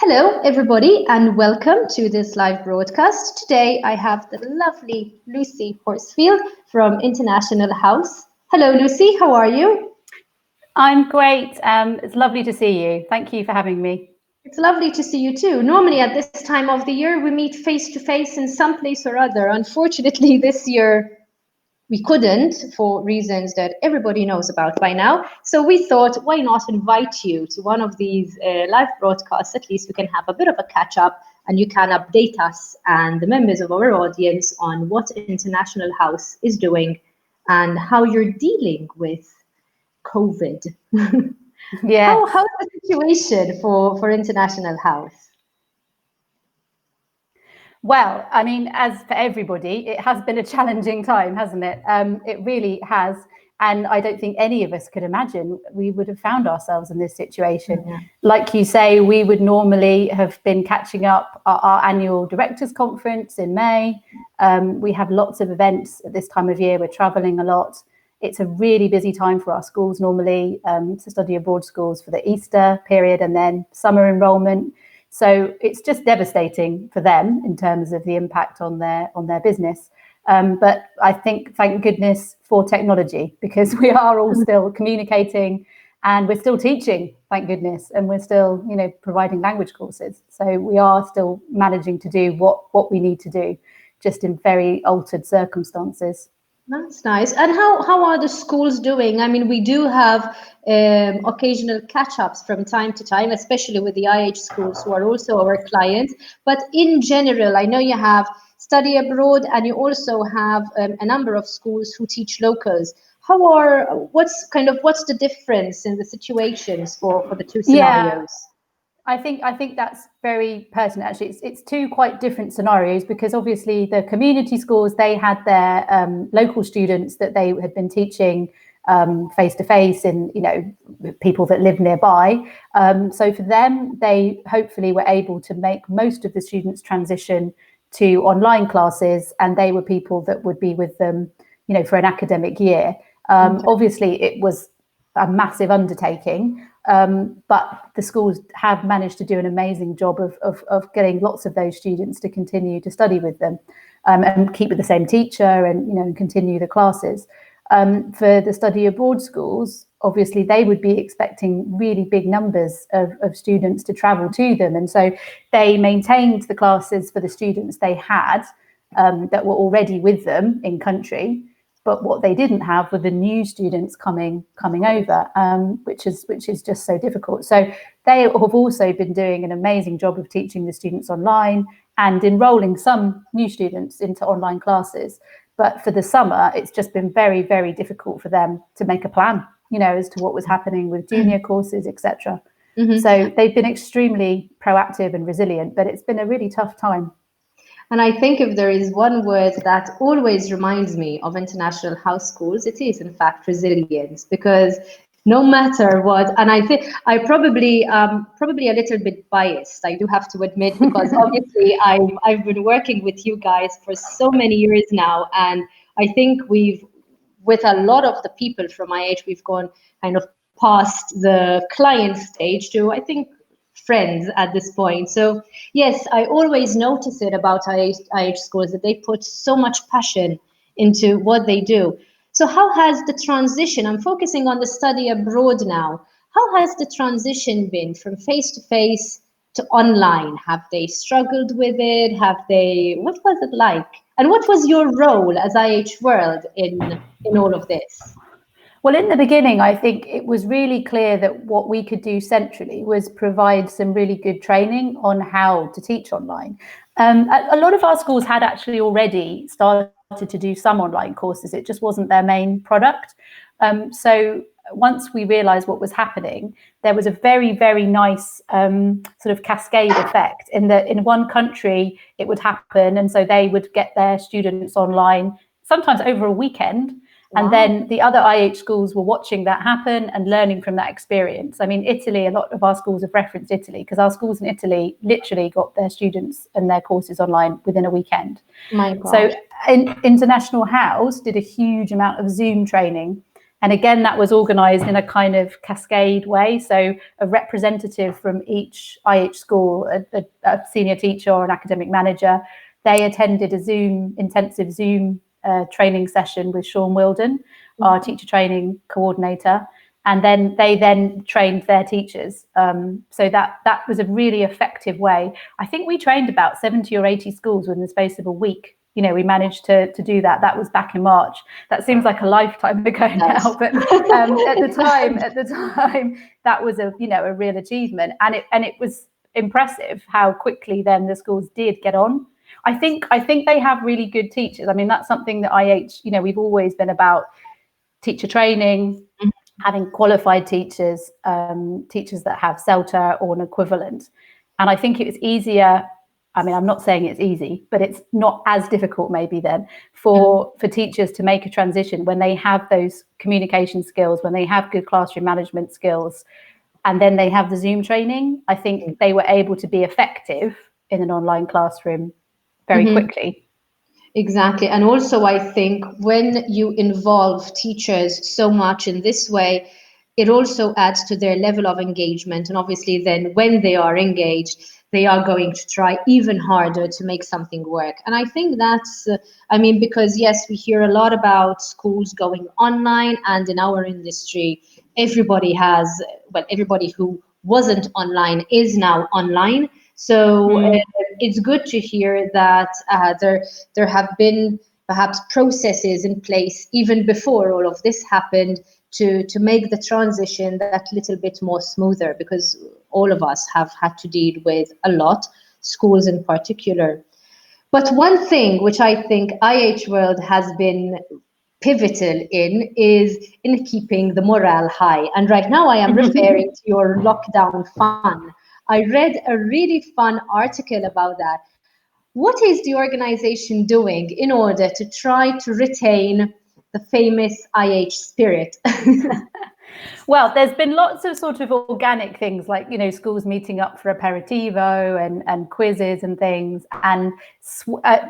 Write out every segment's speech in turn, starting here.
Hello, everybody, and welcome to this live broadcast. Today, I have the lovely Lucy Horsefield from International House. Hello, Lucy. How are you? I'm great. It's lovely to see you. Thank you for having me. It's lovely to see you too. Normally, at this time of the year, we meet face to face in some place or other. Unfortunately, this year, we couldn't for reasons that everybody knows about by now. So we thought, why not invite you to one of these live broadcasts? At least we can have a bit of a catch up and you can update us and the members of our audience on what International House is doing and how you're dealing with COVID. Yeah. How's the situation for International House? Well, I mean, as for everybody, it has been a challenging time, hasn't it? It really has. And I don't think any of us could imagine we would have found ourselves in this situation. Yeah. Like you say, we would normally have been catching up our annual directors conference in May. We have lots of events at this time of year. We're traveling a lot. It's a really busy time for our schools normally, to study abroad schools for the Easter period and then summer enrolment. So it's just devastating for them in terms of the impact on their business. But I think, thank goodness for technology, because we are all still communicating and we're still teaching, thank goodness, and we're still, providing language courses. So we are still managing to do what we need to do, just in very altered circumstances. That's nice. And how are the schools doing? I mean, we do have occasional catch-ups from time to time, especially with the IH schools who are also our clients. But in general, I know you have study abroad and you also have a number of schools who teach locals. What's the difference in the situations for the two scenarios? I think that's very pertinent. Actually, it's two quite different scenarios, because obviously the community schools, they had their local students that they had been teaching face to face, and people that live nearby. So for them, they hopefully were able to make most of the students transition to online classes, and they were people that would be with them, for an academic year. Obviously, it was a massive undertaking. But the schools have managed to do an amazing job of getting lots of those students to continue to study with them, and keep with the same teacher and continue the classes. For the study abroad schools, obviously they would be expecting really big numbers of students to travel to them, and so they maintained the classes for the students they had that were already with them in country. But what they didn't have were the new students coming over, which is just so difficult. So they have also been doing an amazing job of teaching the students online and enrolling some new students into online classes. But for the summer, it's just been very, very difficult for them to make a plan, as to what was happening with junior courses, etc. Mm-hmm. So they've been extremely proactive and resilient, but it's been a really tough time. And I think if there is one word that always reminds me of International House schools, it is in fact resilience, because no matter what, and I think I probably a little bit biased, I do have to admit, because obviously I've been working with you guys for so many years now, and I think with a lot of the people from IH, we've gone kind of past the client stage to, I think, friends at this point. So yes, I always notice it about IH schools, that they put so much passion into what they do. So how has the transition, I'm focusing on the study abroad now, how has the transition been from face-to-face to online? Have they struggled with it? What was it like? And what was your role as IH World in all of this? Well, in the beginning, I think it was really clear that what we could do centrally was provide some really good training on how to teach online. A lot of our schools had actually already started to do some online courses. It just wasn't their main product. So once we realized what was happening, there was a very, very nice sort of cascade effect in that in one country it would happen. And so they would get their students online, sometimes over a weekend. And then the other IH schools were watching that happen and learning from that experience. I mean, Italy, a lot of our schools have referenced Italy, because our schools in Italy literally got their students and their courses online within a weekend. My God. So International House did a huge amount of Zoom training. And again, that was organised in a kind of cascade way. So a representative from each IH school, a senior teacher or an academic manager, they attended a intensive Zoom training session with Sean Wilden, our teacher training coordinator. And then they trained their teachers. So that was a really effective way. I think we trained about 70 or 80 schools within the space of a week. We managed to do that. That was back in March. That seems like a lifetime ago now, but at the time, that was a real achievement, and it was impressive how quickly then the schools did get on. I think they have really good teachers. I mean, that's something that IH, we've always been about teacher training, having qualified teachers, teachers that have CELTA or an equivalent. And I think it was easier. I mean, I'm not saying it's easy, but it's not as difficult maybe then for teachers to make a transition when they have those communication skills, when they have good classroom management skills, and then they have the Zoom training. I think they were able to be effective in an online classroom very quickly. Exactly. And also, I think when you involve teachers so much in this way, it also adds to their level of engagement. And obviously, then when they are engaged, they are going to try even harder to make something work. And I think that's, because yes, we hear a lot about schools going online, and in our industry, everybody who wasn't online is now online. So it's good to hear that there have been perhaps processes in place even before all of this happened to make the transition that little bit more smoother, because all of us have had to deal with a lot, schools in particular. But one thing which I think IH World has been pivotal in is in keeping the morale high. And right now I am referring to your lockdown fun. I read a really fun article about that. What is the organization doing in order to try to retain the famous IH spirit? Well, there's been lots of sort of organic things like, schools meeting up for aperitivo and quizzes and things, and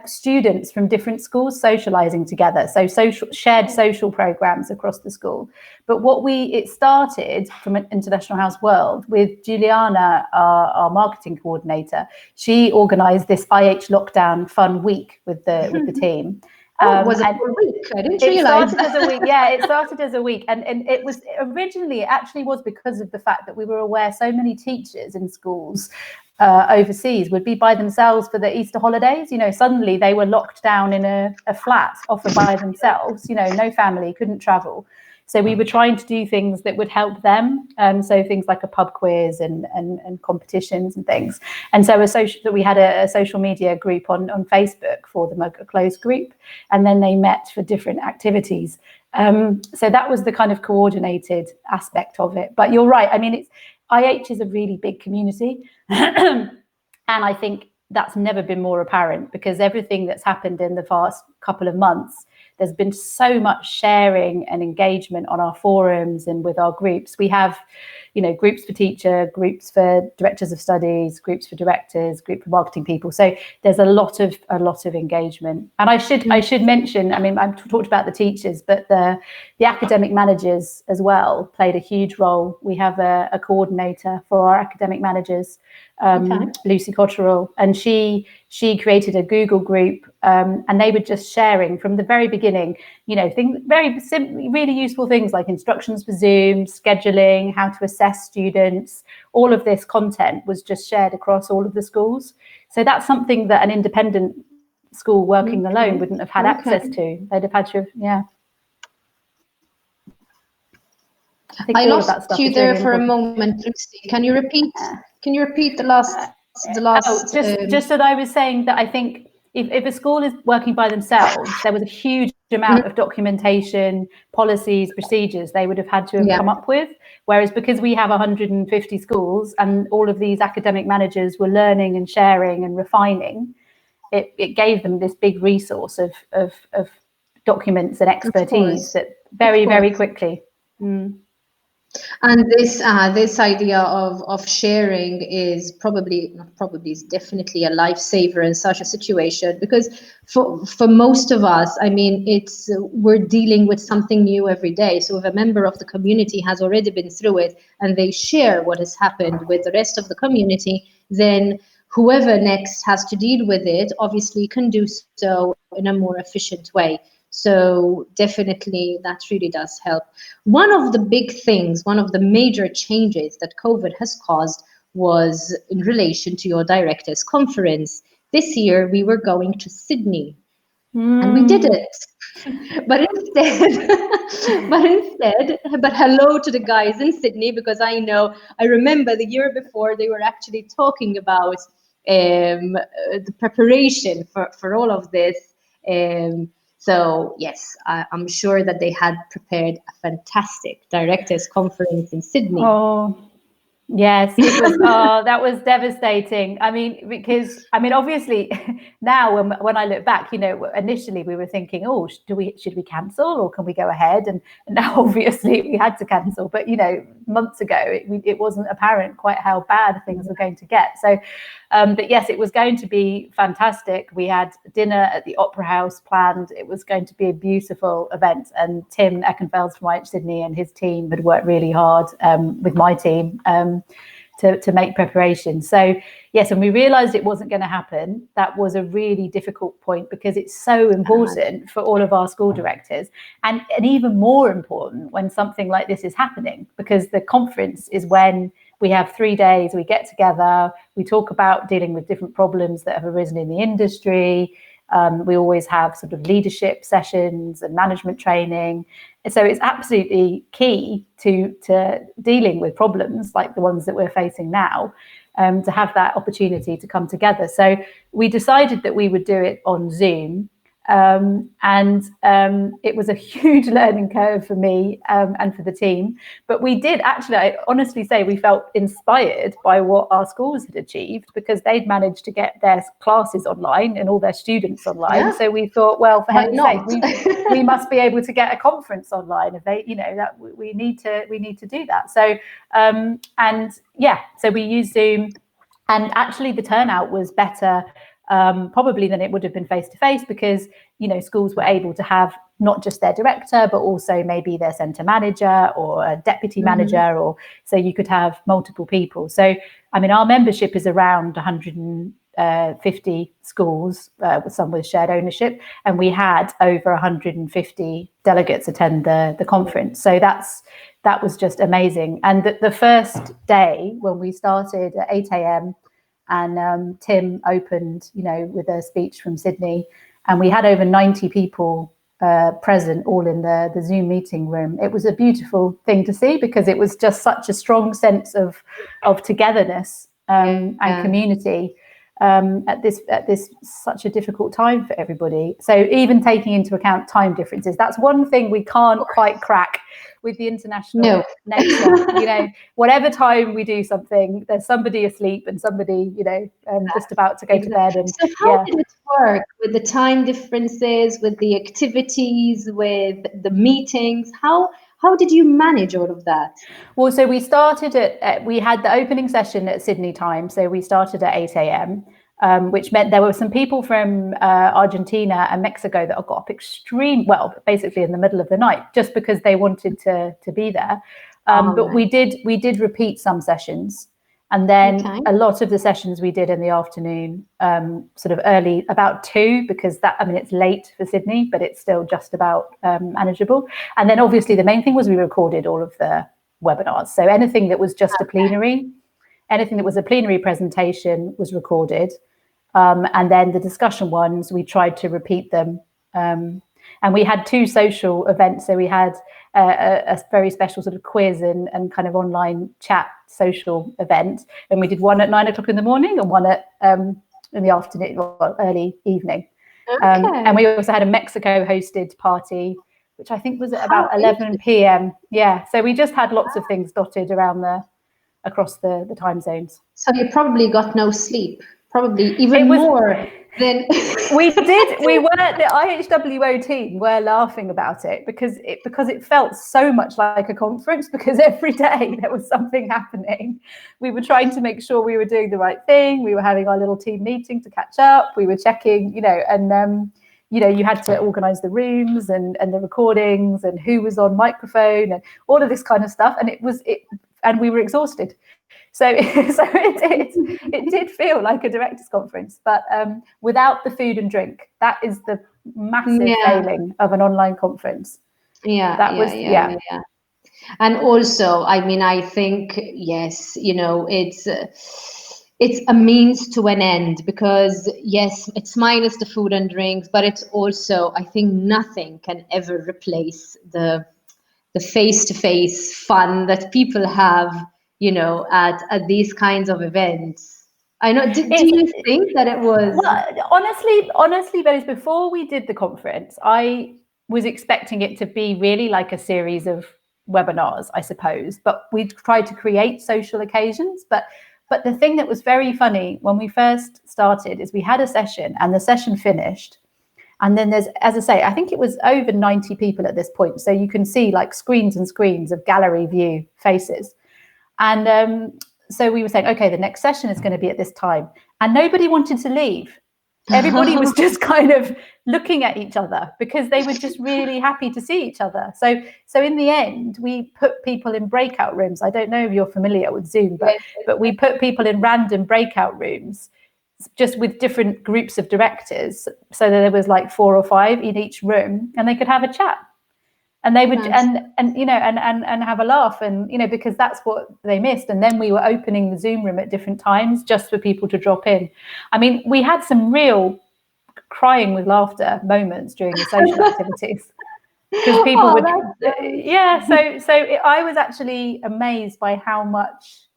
students from different schools socializing together. So shared social programs across the school. But it started from an International House World with Juliana, our marketing coordinator. She organized this IH lockdown fun week with the team. Was it a week? I didn't realize. It started as a week. Yeah, it started as a week. And it was originally, it actually was because of the fact that we were aware so many teachers in schools overseas would be by themselves for the Easter holidays. Suddenly they were locked down in a flat offered by themselves, no family, couldn't travel. So we were trying to do things that would help them. So things like a pub quiz and competitions and things. And so we had a social media group on Facebook for them, a closed group, and then they met for different activities. So that was the kind of coordinated aspect of it. But you're right. I mean, IH is a really big community. And I think that's never been more apparent, because everything that's happened in the past couple of months, there's been so much sharing and engagement on our forums and with our groups. We have, groups for teacher, groups for directors of studies, groups for directors, group for marketing people. So there's a lot of engagement. And I should mention, I've talked about the teachers, but the academic managers as well played a huge role. We have a coordinator for our academic managers, Lucy Horsefield, and she created a Google group, and they were just sharing from the very beginning, things very simply, really useful things like instructions for Zoom, scheduling, how to assess students. All of this content was just shared across all of the schools. So that's something that an independent school working alone wouldn't have had access to. They'd have had to, I lost you there really for a moment, Lucy. Can you repeat? Can you repeat the last? Just that I was saying that I think if a school is working by themselves, there was a huge amount of documentation, policies, procedures they would have had to have come up with. Whereas because we have 150 schools and all of these academic managers were learning and sharing and refining, it gave them this big resource of documents and expertise that very, very quickly. And this idea of sharing is is definitely a lifesaver in such a situation, because for most of us, I mean, we're dealing with something new every day. So if a member of the community has already been through it and they share what has happened with the rest of the community, then whoever next has to deal with it obviously can do so in a more efficient way. So definitely that really does help. One of the big things, one of the major changes that COVID has caused was in relation to your directors conference. This year we were going to Sydney and we did it. But instead, but hello to the guys in Sydney, because I remember the year before they were actually talking about the preparation for all of this. So yes, I'm sure that they had prepared a fantastic directors conference in Sydney. Oh, yes, it was. Oh, that was devastating. I mean, because obviously, now when I look back, initially we were thinking, oh, should we cancel or can we go ahead? And now obviously we had to cancel. But months ago, it wasn't apparent quite how bad things were going to get. So, but yes, it was going to be fantastic. We had dinner at the Opera House planned. It was going to be a beautiful event. And Tim Eckenfeld from IHWO Sydney and his team had worked really hard with my team to make preparations. So yes, and we realized it wasn't going to happen. That was a really difficult point, because it's so important for all of our school directors, and even more important when something like this is happening, because the conference is when we have 3 days, we get together, we talk about dealing with different problems that have arisen in the industry. We always have sort of leadership sessions and management training. So it's absolutely key to dealing with problems like the ones that we're facing now, to have that opportunity to come together. So we decided that we would do it on Zoom. And it was a huge learning curve for me and for the team. But we did actually, I honestly say, we felt inspired by what our schools had achieved, because they'd managed to get their classes online and all their students online. Yeah. So we thought, well, for heaven's sake, we must be able to get a conference online. If they, that we need to do that. So and yeah, so we used Zoom, and actually the turnout was better probably than it would have been face-to-face, because schools were able to have not just their director, but also maybe their centre manager or a deputy manager, or so you could have multiple people. So I mean, our membership is around 150 schools, some with shared ownership, and we had over 150 delegates attend the conference. So that was just amazing. And the first day when we started at 8 a.m. and Tim opened, with a speech from Sydney, and we had over 90 people present, all in the Zoom meeting room. It was a beautiful thing to see, because it was just such a strong sense of togetherness and community at this such a difficult time for everybody. So even taking into account time differences, that's one thing we can't quite crack with the international nature. Whatever time we do something, there's somebody asleep and somebody just about to go to bed. And so how did it work with the time differences, with the activities, with the meetings? How did you manage all of that? Well, so we started we had the opening session at Sydney time. So we started at 8 a.m. Which meant there were some people from Argentina and Mexico that got up basically in the middle of the night, just because they wanted to be there. But we did repeat some sessions, and then a lot of the sessions we did in the afternoon, sort of early, about 2, because it's late for Sydney, but it's still just about manageable. And then obviously the main thing was we recorded all of the webinars. So anything that was just a plenary presentation was recorded. And then the discussion ones, we tried to repeat them. And we had 2 social events. So we had a very special sort of quiz and kind of online chat social event. And we did one at 9 o'clock in the morning and one at in the afternoon, or early evening. And we also had a Mexico hosted party, which I think was at about 11 p.m. Yeah. So we just had lots of things dotted around across the time zones. So you probably got no sleep. Probably even more Then we were, the IHWO team were laughing about it because it felt so much like a conference, because every day there was something happening. We were trying to make sure we were doing the right thing. We were having our little team meeting to catch up. We were checking, and you had to organize the rooms and the recordings and who was on microphone and all of this kind of stuff. And we were exhausted. So it did feel like a directors conference, but without the food and drink. That is the massive failing of an online conference. Yeah. And also, I mean, I think, yes, it's a means to an end, because yes, it's minus the food and drinks, but it's also, I think nothing can ever replace the face-to-face fun that people have, at these kinds of events. I know. Do you think that it was? Well, honestly, Rose, before we did the conference, I was expecting it to be really like a series of webinars, I suppose. But we tried to create social occasions. But the thing that was very funny when we first started is we had a session, and the session finished. And then there's, as I say, I think it was over 90 people at this point. So you can see like screens and screens of gallery view faces. And so we were saying, okay, the next session is going to be at this time. And nobody wanted to leave. Everybody was just kind of looking at each other because they were just really happy to see each other. So in the end, we put people in breakout rooms. I don't know if you're familiar with Zoom, but we put people in random breakout rooms, just with different groups of directors, so that there was like 4 or 5 in each room, and they could have a chat, and they would and have a laugh, and because that's what they missed. And then we were opening the Zoom room at different times just for people to drop in. I mean, we had some real crying with laughter moments during the social activities, because people would I was actually amazed by how much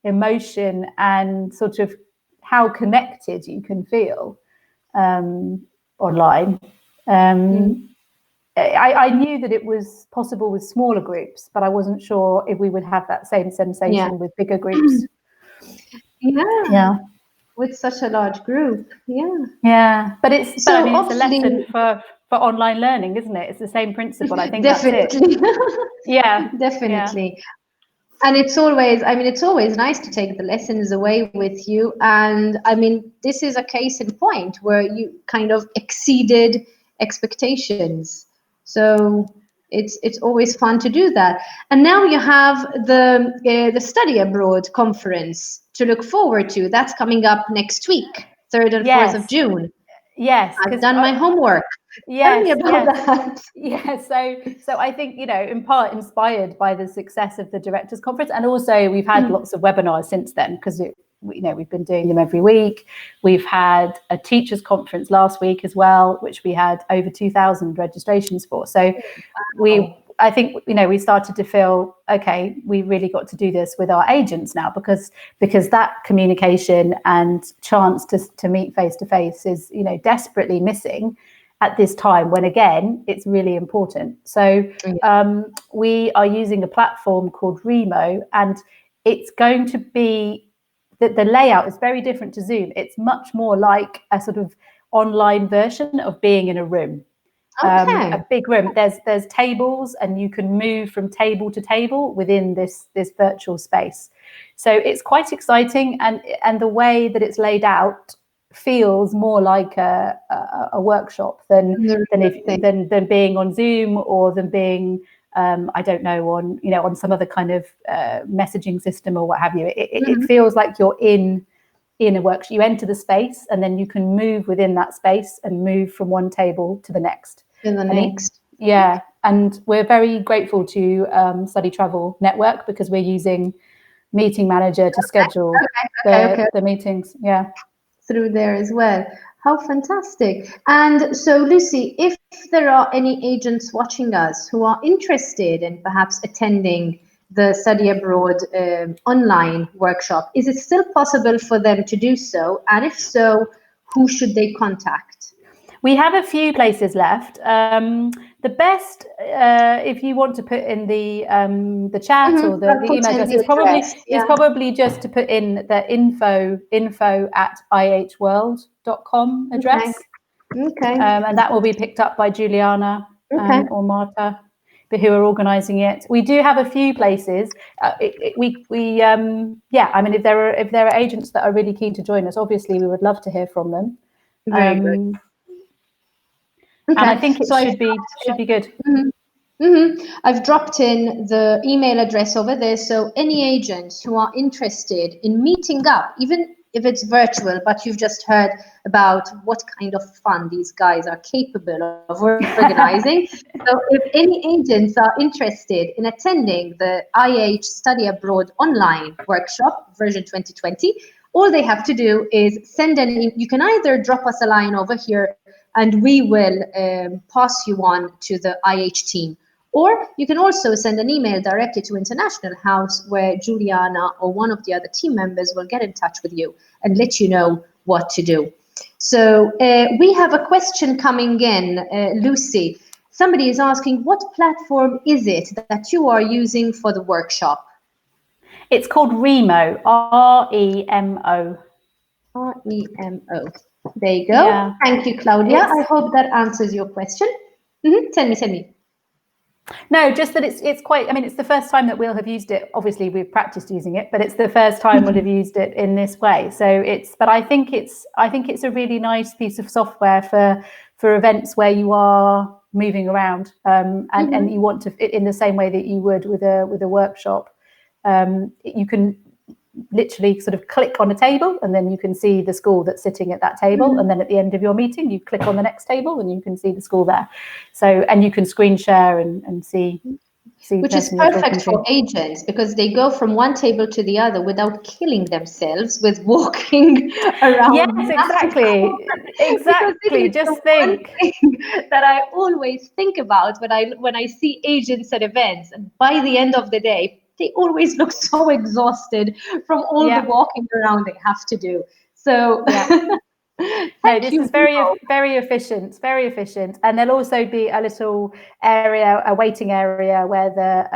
emotion and sort of how connected you can feel online. I knew that it was possible with smaller groups, but I wasn't sure if we would have that same sensation with bigger groups. With such a large group. But it's a lesson for online learning, isn't it? It's the same principle. I think definitely. That's it. Definitely. And it's always nice to take the lessons away with you. And I mean, this is a case in point where you kind of exceeded expectations. So it's always fun to do that. And now you have the Study Abroad conference to look forward to. That's coming up next week, 3rd and 4th of June. Yes, I've done my homework. Yes, tell me about that. Yeah, so I think, in part inspired by the success of the Directors Conference, and also we've had lots of webinars since then, because we've been doing them every week. We've had a teachers conference last week as well, which we had over 2,000 registrations for. So I think we started to feel, okay, we really got to do this with our agents now, because that communication and chance to meet face to face is desperately missing at this time, when again it's really important. So we are using a platform called Remo, and it's going to be the layout is very different to Zoom. It's much more like a sort of online version of being in a room. A big room. There's tables, and you can move from table to table within this virtual space. So it's quite exciting, and the way that it's laid out feels more like a workshop than being on Zoom, or than being I don't know, on some other kind of messaging system or what have you. It feels like you're in a workshop. You enter the space, and then you can move within that space and move from one table to the next. And we're very grateful to Study Travel Network, because we're using Meeting Manager to schedule the meetings. Through there as well. How fantastic. And so, Lucy, if there are any agents watching us who are interested in perhaps attending the Study Abroad online workshop, is it still possible for them to do so? And if so, who should they contact? We have a few places left. The best, if you want to put in the chat or the email address, is probably just to put in the info@ihworld.com address. Okay. And that will be picked up by Juliana or Marta, who are organising it. We do have a few places. I mean, if there are agents that are really keen to join us, obviously we would love to hear from them. Very good. And I think it should be good. I've dropped in the email address over there, so any agents who are interested in meeting up, even if it's virtual, but you've just heard about what kind of fun these guys are capable of organizing. So if any agents are interested in attending the IH Study Abroad online workshop version 2020, all they have to do is send you can either drop us a line over here and we will pass you on to the IH team. Or you can also send an email directly to International House, where Juliana or one of the other team members will get in touch with you and let you know what to do. So we have a question coming in, Lucy. Somebody is asking, what platform is it that you are using for the workshop? It's called Remo, R-E-M-O. R-E-M-O. There you go. Yeah. Thank you, Claudia. I hope that answers your question. Tell me. No, just that it's quite, I mean, it's the first time that we'll have used it. Obviously, we've practiced using it, but it's the first time we'll have used it in this way. So but I think it's a really nice piece of software for events where you are moving around and you want to, in the same way that you would with a workshop. You can literally sort of click on a table and then you can see the school that's sitting at that table, and then at the end of your meeting you click on the next table and you can see the school there. So, and you can screen share and see which is perfect for agents, because they go from one table to the other without killing themselves with walking around. Yes, exactly. Just think that I always think about when I see agents at events, and by the end of the day they always look so exhausted from all the walking around they have to do. So this is very efficient, and there'll also be a little area, a waiting area, where the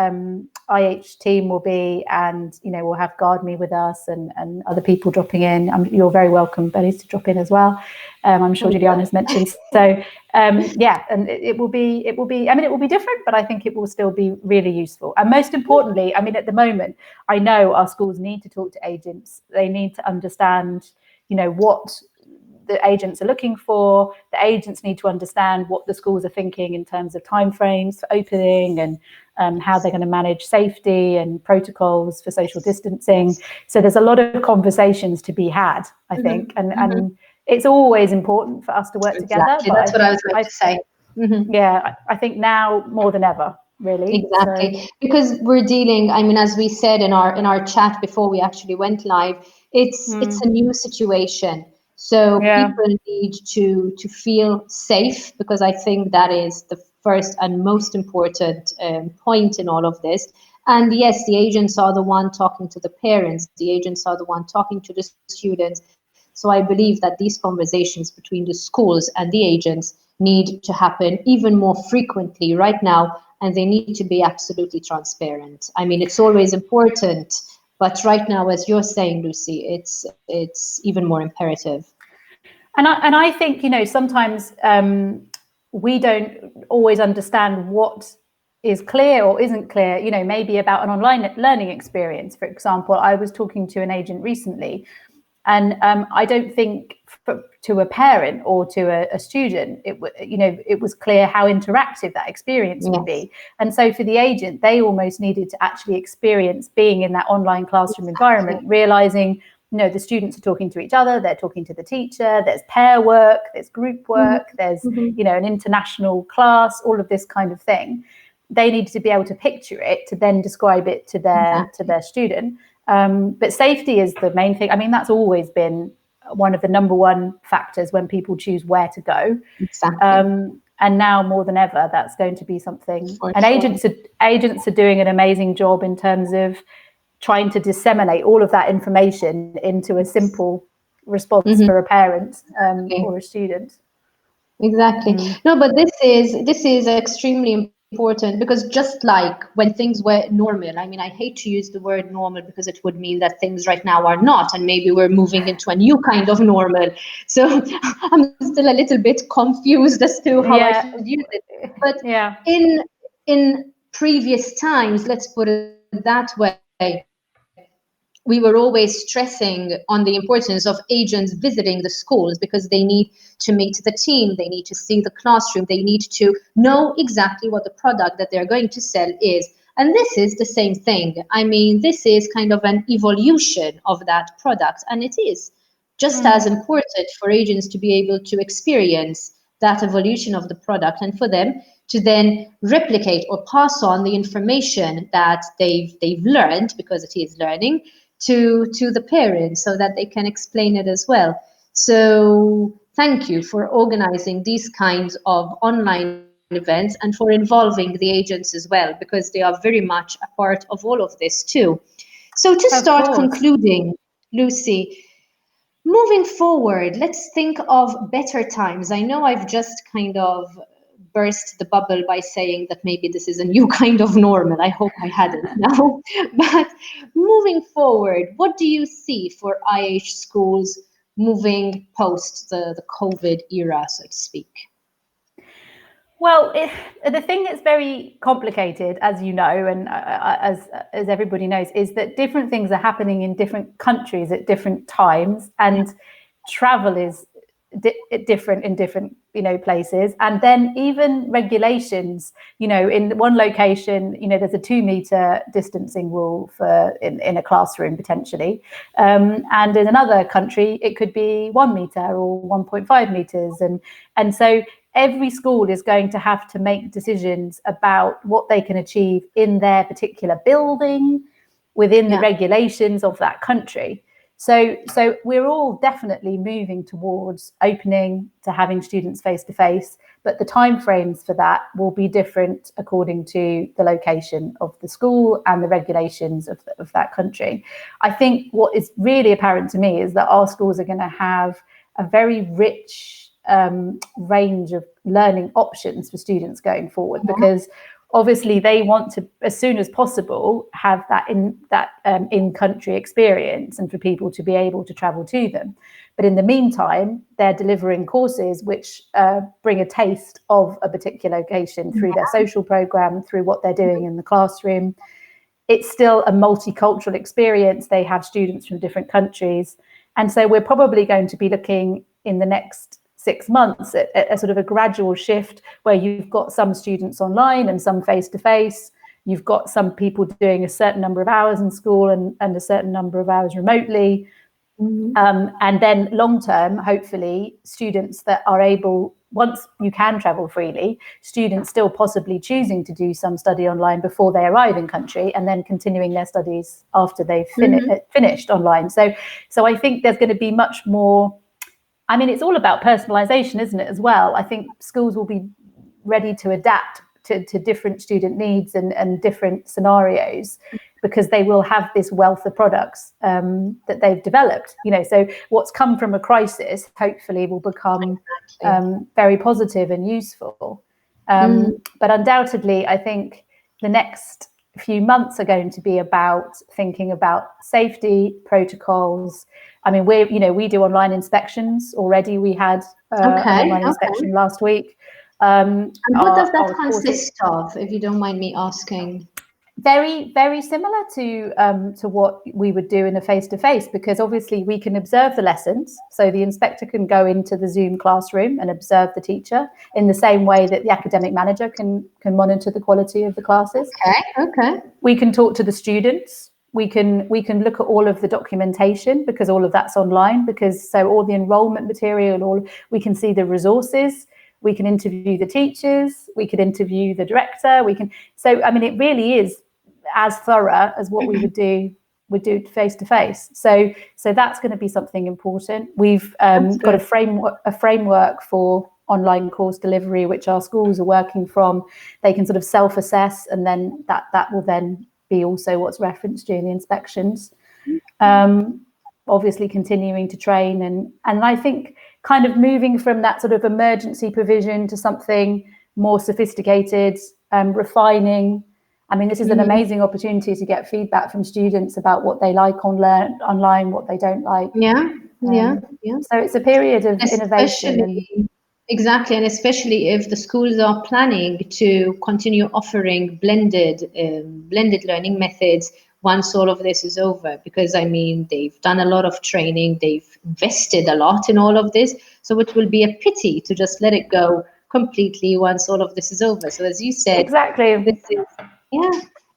IH team will be, and we'll have GuardMe with us and other people dropping in. You're very welcome, Benny, to drop in as well. I'm sure Juliana's mentioned. So and it will be. I mean, it will be different, but I think it will still be really useful. And most importantly, I mean, at the moment, I know our schools need to talk to agents. They need to understand, what the agents are looking for. The agents need to understand what the schools are thinking in terms of timeframes for opening and how they're going to manage safety and protocols for social distancing. So there's a lot of conversations to be had, I think, and it's always important for us to work together. But that's what I was going to say. Yeah, I think now more than ever, really. Exactly, so, because we're dealing. I mean, as we said in our chat before we actually went live, it's a new situation. So people need to feel safe, because I think that is the first and most important point in all of this. And yes, the agents are the one talking to the parents. The agents are the one talking to the students. So I believe that these conversations between the schools and the agents need to happen even more frequently right now, and they need to be absolutely transparent. I mean, it's always important, but right now, as you're saying, Lucy, it's even more imperative. And I think, sometimes we don't always understand what is clear or isn't clear, maybe about an online learning experience. For example, I was talking to an agent recently, and I don't think to a parent or to a student, it was clear how interactive that experience would be. And so for the agent, they almost needed to actually experience being in that online classroom environment, realizing, the students are talking to each other, they're talking to the teacher, there's pair work, there's group work, there's, an international class, all of this kind of thing. They needed to be able to picture it to then describe it to their student. But safety is the main thing. I mean, that's always been one of the number one factors when people choose where to go. Exactly. And now more than ever, that's going to be something. And agents are doing an amazing job in terms of trying to disseminate all of that information into a simple response for a parent or a student. Exactly. No, but this is extremely important because just like when things were normal, I mean, I hate to use the word normal because it would mean that things right now are not, and maybe we're moving into a new kind of normal. So I'm still a little bit confused as to how I Yeah, should use it. But yeah, in previous times, let's put it that way, we were always stressing on the importance of agents visiting the schools because they need to meet the team, they need to see the classroom, they need to know exactly what the product that they're going to sell is. And this is the same thing. I mean, this is kind of an evolution of that product, and it is just as important for agents to be able to experience that evolution of the product and for them to then replicate or pass on the information that they've learned, because it is learning, to the parents so that they can explain it as well. So thank you for organizing these kinds of online events and for involving the agents as well, because they are very much a part of all of this too. So to of start course. concluding, Lucy, moving forward, let's think of better times. I know I've just kind of burst the bubble by saying that maybe this is a new kind of normal. I hope I hadn't now. But moving forward, what do you see for IH schools moving post the COVID era, so to speak? Well, the thing that's very complicated, as you know, and as everybody knows, is that different things are happening in different countries at different times, and travel is different in different places, and then even regulations. In one location, there's a 2-meter distancing rule for in a classroom potentially, and in another country it could be 1 meter or 1.5 meters, and so every school is going to have to make decisions about what they can achieve in their particular building within the regulations of that country. So we're all definitely moving towards opening to having students face to face, but the timeframes for that will be different according to the location of the school and the regulations of that country. I think what is really apparent to me is that our schools are going to have a very rich range of learning options for students going forward, because obviously they want to, as soon as possible, have that in-country experience and for people to be able to travel to them. But in the meantime, they're delivering courses which bring a taste of a particular location through their social program, through what they're doing in the classroom. It's still a multicultural experience. They have students from different countries. And so we're probably going to be looking in the next 6 months at a sort of a gradual shift where you've got some students online and some face-to-face. You've got some people doing a certain number of hours in school and a certain number of hours remotely. And then long-term, hopefully, students that are able, once you can travel freely, students still possibly choosing to do some study online before they arrive in country and then continuing their studies after they've finished online. So I think there's going to be much more. I mean, it's all about personalization, isn't it, as well? I think schools will be ready to adapt to different student needs and different scenarios, because they will have this wealth of products that they've developed. So what's come from a crisis hopefully will become very positive and useful. But undoubtedly, I think the next few months are going to be about thinking about safety protocols. I mean, we do online inspections already. We had an online inspection last week. And what does that consist of, if you don't mind me asking? Very, very similar to what we would do in a face-to-face, because obviously we can observe the lessons. So the inspector can go into the Zoom classroom and observe the teacher in the same way that the academic manager can monitor the quality of the classes. Okay. We can talk to the students. We can look at all of the documentation, because all of that's online, so all the enrollment material, we can see the resources. We can interview the teachers, we could interview the director, so I mean, it really is as thorough as what we would do face to face. So that's going to be something important. We've got a framework for online course delivery, which our schools are working from. They can sort of self-assess, and then that will then be also what's referenced during the inspections. obviously continuing to train, and I think kind of moving from that sort of emergency provision to something more sophisticated, refining. I mean, this is an amazing opportunity to get feedback from students about what they like online, what they don't like. Yeah. So it's a period of innovation. Exactly, and especially if the schools are planning to continue offering blended learning methods once all of this is over, because I mean they've done a lot of training, they've invested a lot in all of this, so it will be a pity to just let it go completely once all of this is over. So as you said, exactly, this is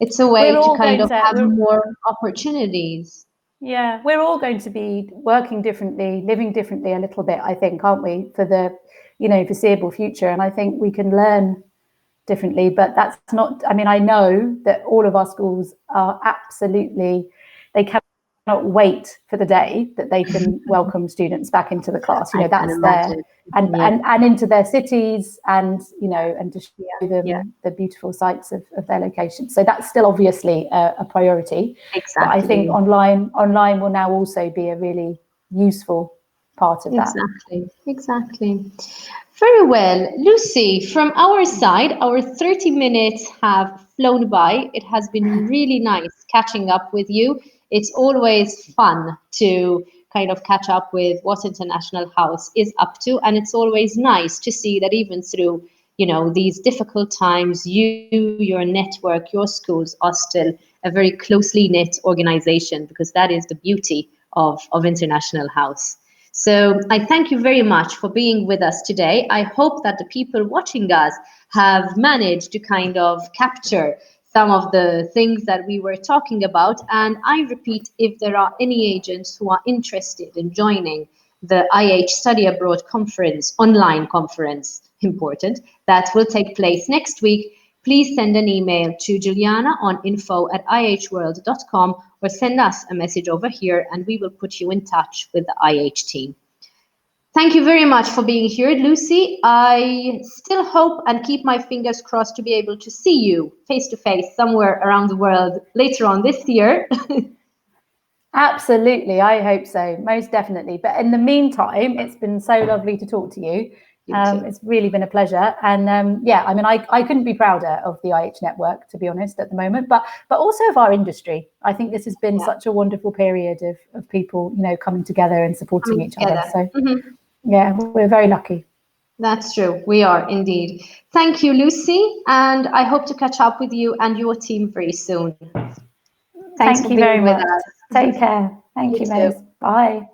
it's a way to kind of have more opportunities. Yeah, we're all going to be working differently, living differently a little bit, I think, aren't we, for the foreseeable future? And I think we can learn differently, but that's not, I mean, I know that all of our schools are absolutely, they cannot wait for the day that they can welcome students back into the class. That's there, and into their cities, and and to show them the beautiful sights of their location. So that's still obviously a priority. Exactly. But I think online will now also be a really useful part of that. Exactly. Very well, Lucy, from our side, our 30 minutes have flown by. It has been really nice catching up with you. It's always fun to kind of catch up with what International House is up to. And it's always nice to see that even through, these difficult times, your network, your schools are still a very closely knit organization, because that is the beauty of International House. So I thank you very much for being with us today. I hope that the people watching us have managed to kind of capture some of the things that we were talking about. And I repeat, if there are any agents who are interested in joining the IH Study Abroad conference, online conference, important, that will take place next week, please send an email to Juliana on info@ihworld.com, or send us a message over here and we will put you in touch with the IH team. Thank you very much for being here, Lucy. I still hope and keep my fingers crossed to be able to see you face to face somewhere around the world later on this year. Absolutely, I hope so, most definitely. But in the meantime, it's been so lovely to talk to you. It's really been a pleasure. And I mean, I couldn't be prouder of the IH network, to be honest, at the moment, but also of our industry. I think this has been such a wonderful period of people, coming together and supporting each other. So yeah, we're very lucky. That's true. We are indeed. Thank you, Lucy. And I hope to catch up with you and your team very soon. Thank you very much. Take care. Thank you, Maze. Bye.